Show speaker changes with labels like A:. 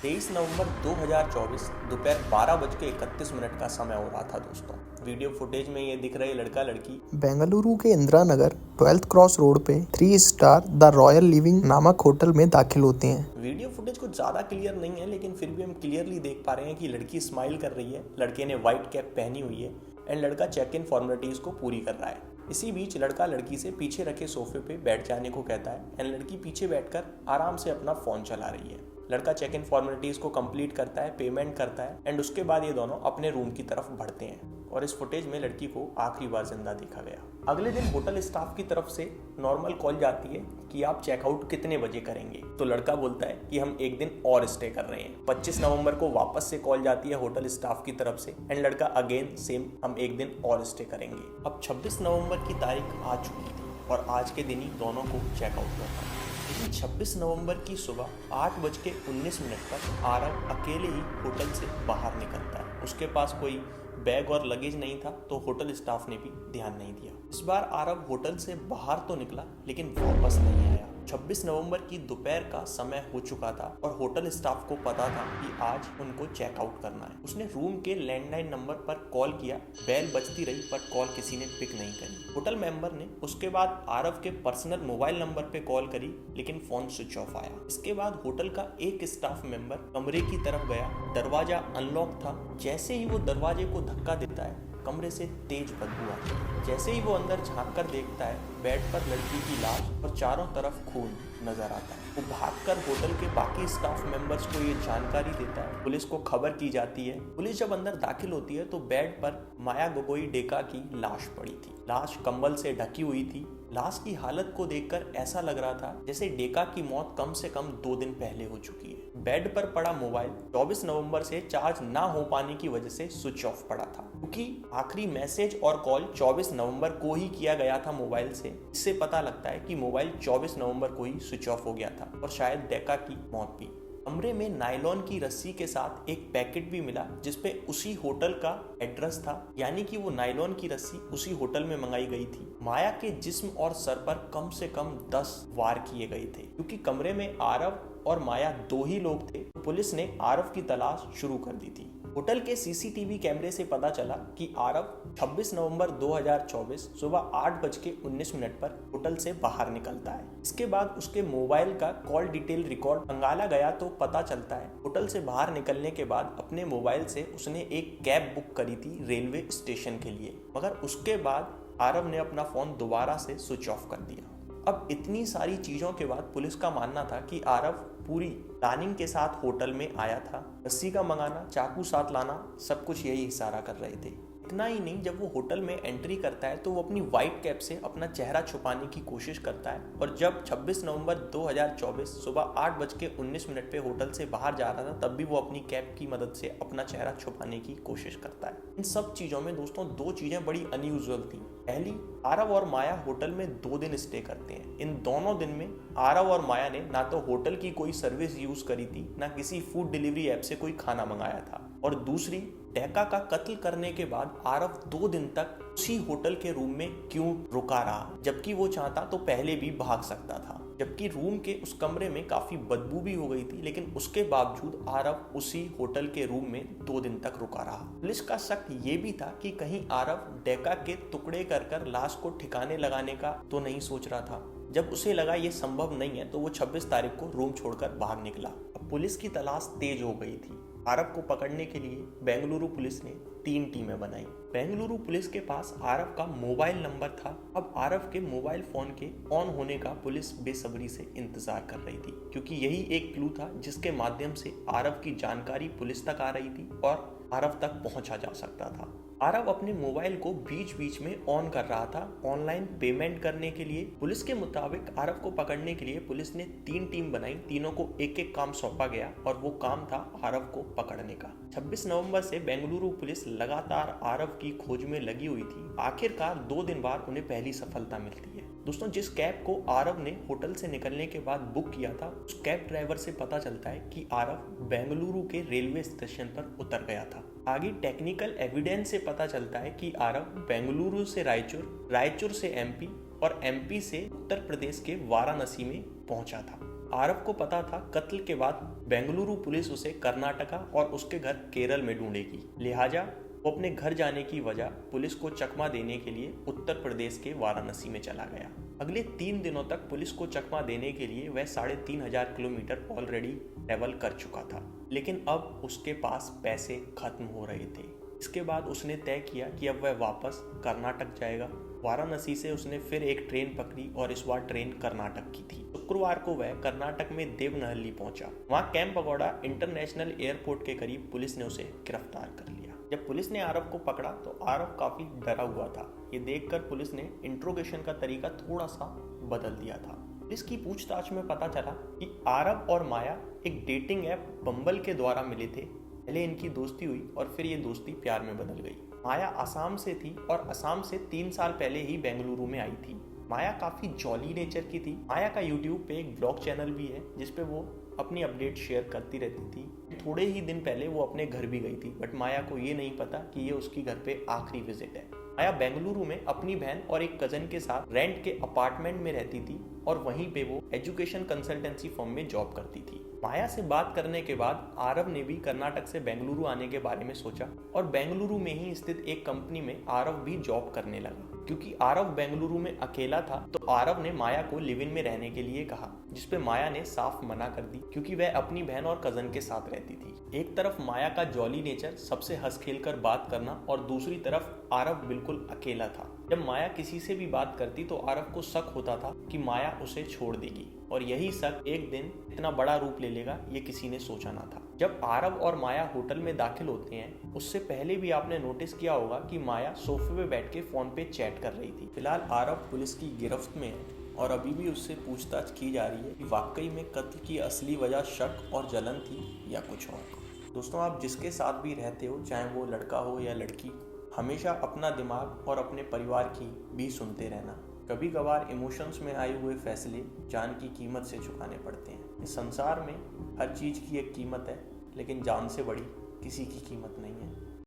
A: 23 नवंबर 2024 दोपहर 12:31 का समय हो रहा था दोस्तों। वीडियो फुटेज में ये दिख रहे लड़का लड़की
B: बेंगलुरु के Indira Nagar 12th cross road पे 3 स्टार द रॉयल लिविंग नामक होटल में दाखिल होते हैं।
A: वीडियो फुटेज कुछ ज़्यादा क्लियर नहीं है, लेकिन फिर भी हम क्लियरली देख पा रहे हैं कि लड़की स्माइल कर रही है, लड़के ने व्हाइट कैप पहनी हुई है एंड लड़का चेक इन फॉर्मेलिटीज को पूरी कर रहा है। इसी बीच लड़का लड़की से पीछे रखे सोफे पे बैठ जाने को कहता है एंड लड़की पीछे बैठकर आराम से अपना फ़ोन चला रही है। लड़का चेक इन फॉर्मेलिटीज को कंप्लीट करता है, पेमेंट करता है एंड उसके बाद ये दोनों अपने रूम की तरफ बढ़ते हैं और इस फुटेज में लड़की को आखिरी बार जिंदा देखा गया। अगले दिन होटल स्टाफ की तरफ से नॉर्मल कॉल जाती है कि आप चेकआउट कितने बजे करेंगे, तो लड़का बोलता है कि हम एक दिन और स्टे कर रहे हैं। 25 नवंबर को वापस से कॉल जाती है होटल स्टाफ की तरफ से एंड लड़का अगेन सेम, हम एक दिन और स्टे करेंगे। अब 26 नवंबर की तारीख आ चुकी थी और आज के दिन ही दोनों को चेकआउट करना है। लेकिन 26 नवंबर की सुबह 8:19 पर आरव अकेले ही होटल से बाहर निकलता है। उसके पास कोई बैग और लगेज नहीं था, तो होटल स्टाफ ने भी ध्यान नहीं दिया। इस बार आरव होटल से बाहर तो निकला लेकिन वापस नहीं आया। 26 नवंबर की दोपहर का समय हो चुका था और होटल स्टाफ को पता था कि आज उनको चेकआउट करना है। उसने रूम के लैंडलाइन नंबर पर कॉल किया, बेल बजती रही पर कॉल किसी ने पिक नहीं करी। होटल मेंबर ने उसके बाद आरव के पर्सनल मोबाइल नंबर पे कॉल करी लेकिन फोन स्विच ऑफ आया। इसके बाद होटल का एक स्टाफ मेंबर कमरे की तरफ गया, दरवाजा अनलॉक था। जैसे ही वो दरवाजे को धक्का देता है, कमरे से तेज बदबू आती है। जैसे ही वो अंदर झांक कर देखता है, बेड पर लड़की की लाश और चारों तरफ खून नजर आता है। वो भागकर होटल के बाकी स्टाफ मेंबर्स को ये जानकारी देता है। पुलिस को खबर की जाती है। पुलिस जब अंदर दाखिल होती है तो बेड पर माया गोगोई डेका की लाश पड़ी थी। लाश कंबल से ढकी हुई थी। लाश की हालत को देखकर ऐसा लग रहा था जैसे डेका की मौत कम से कम 2 दिन पहले हो चुकी है। बेड पर पड़ा मोबाइल 24 नवंबर से चार्ज ना हो पाने की वजह से स्विच ऑफ पड़ा था, क्योंकि आखिरी मैसेज और कॉल 24 नवंबर को ही किया गया था मोबाइल से। इससे पता लगता है कि मोबाइल 24 नवंबर को ही स्विच ऑफ हो गया था और शायद डेका की मौत भी। कमरे में नायलॉन की रस्सी के साथ एक पैकेट भी मिला जिसपे उसी होटल का एड्रेस था, यानी कि वो नायलॉन की रस्सी उसी होटल में मंगाई गई थी। माया के जिस्म और सर पर कम से कम 10 वार किए गए थे। क्योंकि कमरे में आरव और माया 2 ही लोग थे, पुलिस ने आरव की तलाश शुरू कर दी थी। होटल के सीसीटीवी कैमरे से पता चला कि आरव 26 नवंबर 2024 सुबह 8:19 पर होटल से बाहर निकलता है। इसके बाद उसके मोबाइल का कॉल डिटेल रिकॉर्ड खंगाला गया तो पता चलता है होटल से बाहर निकलने के बाद अपने मोबाइल से उसने एक कैब बुक करी थी रेलवे स्टेशन के लिए, मगर उसके बाद आरव ने अपना फोन दोबारा से स्विच ऑफ कर दिया। अब इतनी सारी चीजों के बाद पुलिस का मानना था कि आरव पूरी प्लानिंग के साथ होटल में आया था। रस्सी का मंगाना, चाकू साथ लाना, सब कुछ यही इशारा कर रहे थे। इतना ही नहीं, जब वो होटल में एंट्री करता है तो वो अपनी व्हाइट कैप से अपना चेहरा छुपाने की कोशिश करता है और जब 26 नवंबर 2024 सुबह 8:19 पे होटल से बाहर जा रहा था तब भी वो अपनी कैप की मदद से अपना चेहरा छुपाने की कोशिश करता है। इन सब चीज़ों में दोस्तों 2 चीज़ें बड़ी अनयूजुअल थी। पहली, आरव और माया होटल में 2 दिन स्टे करते हैं। इन दोनों दिन में आरव और माया ने ना तो होटल की कोई सर्विस यूज करी थी, ना किसी फूड डिलीवरी ऐप से कोई खाना मंगाया था। और दूसरी, डेका का कत्ल करने के बाद आरव 2 दिन तक उसी होटल के रूम में क्यों रुका रहा, जबकि वो चाहता तो पहले भी भाग सकता था। जबकि रूम के उस कमरे में काफी बदबू भी हो गई थी, लेकिन उसके बावजूद आरव उसी होटल के रूम में 2 दिन तक रुका रहा। पुलिस का शक ये भी था कि कहीं आरव डेका के टुकड़े कर लाश को ठिकाने लगाने का तो नहीं सोच रहा था। जब उसे लगा ये संभव नहीं है तो वो 26 तारीख को रूम छोड़कर भाग निकला। अब पुलिस की तलाश तेज हो गई थी। आरव को पकड़ने के लिए बेंगलुरु पुलिस ने 3 टीमें बनाई। बेंगलुरु पुलिस के पास आरव का मोबाइल नंबर था। अब आरव के मोबाइल फोन के ऑन होने का पुलिस बेसब्री से इंतजार कर रही थी, क्योंकि यही एक क्लू था जिसके माध्यम से आरव की जानकारी पुलिस तक आ रही थी और आरव तक पहुंचा जा सकता था। आरव अपने मोबाइल को बीच बीच में ऑन कर रहा था ऑनलाइन पेमेंट करने के लिए। पुलिस के मुताबिक आरव को पकड़ने के लिए पुलिस ने 3 टीम बनाई। तीनों को एक एक काम सौंपा गया और वो काम था आरव को पकड़ने का। 26 नवंबर से बेंगलुरु पुलिस लगातार आरव की खोज में लगी हुई थी। आखिरकार 2 दिन बाद उन्हें पहली सफलता मिलती है। दोस्तों, जिस कैब को आरव ने होटल से निकलने के बाद बुक किया था, उस कैब ड्राइवर से पता चलता है कि आरव बेंगलुरु के रेलवे स्टेशन पर उतर गया था। आगे टेक्निकल एविडेंस से पता चलता है कि आरव बेंगलुरु से रायचूर, रायचूर से एमपी और एमपी से उत्तर प्रदेश के वाराणसी में पहुंचा था। आरव को पता था कत्ल के बाद बेंगलुरु पुलिस उसे कर्नाटका और उसके घर केरल में ढूंढेगी, लिहाजा वो अपने घर जाने की वजह पुलिस को चकमा देने के लिए उत्तर प्रदेश के वाराणसी में चला गया। अगले 3 दिनों तक पुलिस को चकमा देने के लिए वह 3500 किलोमीटर ऑलरेडी ट्रेवल कर चुका था, लेकिन अब उसके पास पैसे खत्म हो रहे थे। इसके बाद उसने तय किया कि अब वह वापस कर्नाटक जाएगा। वाराणसी से उसने फिर एक ट्रेन पकड़ी और इस बार ट्रेन कर्नाटक की थी। शुक्रवार को वह कर्नाटक में देवनहल्ली पहुंचा। वहां कैंपगौड़ा इंटरनेशनल एयरपोर्ट के करीब पुलिस ने उसे गिरफ्तार कर लिया। जब पुलिस ने आरव को पकड़ा तो आरव काफी डरा हुआ था। ये देखकर पुलिस ने इंट्रोगेशन का तरीका थोड़ा सा बदल दिया था। पुलिस की पूछताछ में पता चला कि आरव और माया एक डेटिंग ऐप बम्बल के द्वारा मिले थे। पहले इनकी दोस्ती हुई और फिर ये दोस्ती प्यार में बदल गई। माया असम से थी और असम से 3 साल पहले ही बेंगलुरु में आई थी। माया काफी जॉली नेचर की थी। माया का यूट्यूब पे एक ब्लॉग चैनल भी है जिसपे वो अपनी अपडेट शेयर करती रहती थी। थोड़े ही दिन पहले वो अपने घर भी गई थी, बट माया को ये नहीं पता कि ये उसकी घर पे आखिरी विजिट है। माया बेंगलुरु में अपनी बहन और एक कजन के साथ रेंट के अपार्टमेंट में रहती थी और वहीं पे वो एजुकेशन कंसल्टेंसी फर्म में जॉब करती थी। माया से बात करने के बाद आरव ने भी कर्नाटक से बेंगलुरु आने के बारे में सोचा और बेंगलुरु में ही स्थित एक कंपनी में आरव भी जॉब करने लगा। क्योंकि आरव बेंगलुरु में अकेला था तो आरव ने माया को लिव इन में रहने के लिए कहा, जिसपे माया ने साफ मना कर दी क्योंकि वह अपनी बहन और कजन के साथ रहती थी। एक तरफ माया का जॉली नेचर, सबसे हंस खेल कर बात करना, और दूसरी तरफ आरव बिल्कुल अकेला था। जब माया किसी से भी बात करती तो आरव को शक होता था कि माया उसे छोड़ देगी, और यही शक एक दिन इतना बड़ा रूप ले लेगा ये किसी ने सोचा ना था। जब आरव और माया होटल में दाखिल होते हैं, उससे पहले भी आपने नोटिस किया होगा कि माया सोफे पे बैठ के फोन पे चैट कर रही थी। फिलहाल आरव पुलिस की गिरफ्त में है और अभी भी उससे पूछताछ की जा रही है कि वाकई में कत्ल की असली वजह शक और जलन थी या कुछ और। दोस्तों, आप जिसके साथ भी रहते हो, चाहे वो लड़का हो या लड़की, हमेशा अपना दिमाग और अपने परिवार की भी सुनते रहना। कभी कभार इमोशंस में आए हुए फैसले जान की कीमत से चुकाने पड़ते हैं। इस संसार में हर चीज़ की एक कीमत है, लेकिन जान से बड़ी किसी की कीमत नहीं है।